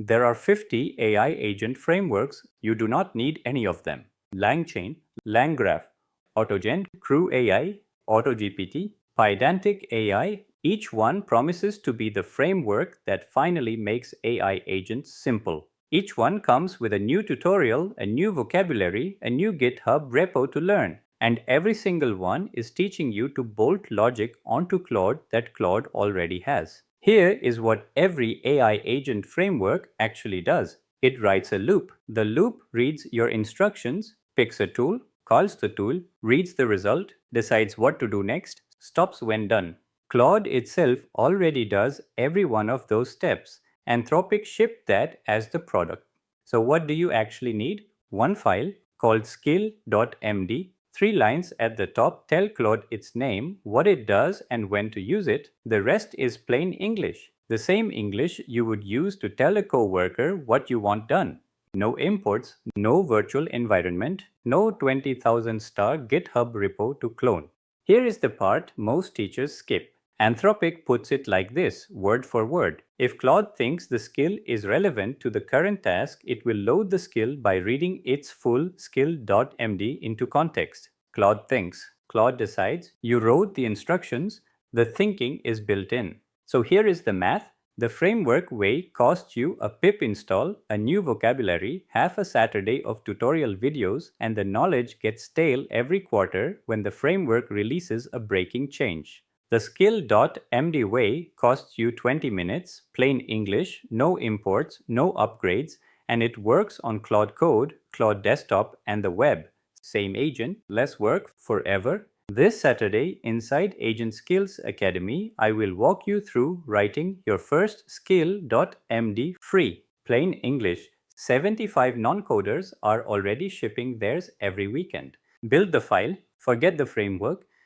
There are 50 AI agent frameworks. You do not need any of them. LangChain, LangGraph, AutoGen, Crew AI, AutoGPT, Pydantic AI, each one promises to be the framework that finally makes AI agents simple. Each one comes with a new tutorial, a new vocabulary, a new GitHub repo to learn. And every single one is teaching you to bolt logic onto Claude that Claude already has. Here is what every AI agent framework actually does. It writes a loop. The loop reads your instructions, picks a tool, calls the tool, reads the result, decides what to do next, stops when done. Claude itself already does every one of those steps. Anthropic shipped that as the product. So what do you actually need? One file called SKILL.md. 3 lines at the top tell Claude its name, what it does, and when to use it. The rest is plain English. The same English you would use to tell a coworker what you want done. No imports, no virtual environment, no 20,000 star GitHub repo to clone. Here is the part most teachers skip. Anthropic puts it like this, word for word. If Claude thinks the skill is relevant to the current task, it will load the skill by reading its full skill.md into context. Claude thinks. Claude decides. You wrote the instructions. The thinking is built in. So here is the math. The framework way costs you a pip install, a new vocabulary, half a Saturday of tutorial videos, and the knowledge gets stale every quarter when the framework releases a breaking change. The skill.md way costs you 20 minutes, plain English, no imports, no upgrades, and it works on Claude Code, Claude Desktop, and the web. Same agent, less work, forever. This Saturday, inside Agent Skills Academy, I will walk you through writing your first skill.md free. Plain English. 75 non-coders are already shipping theirs every weekend. Build the file, forget the framework,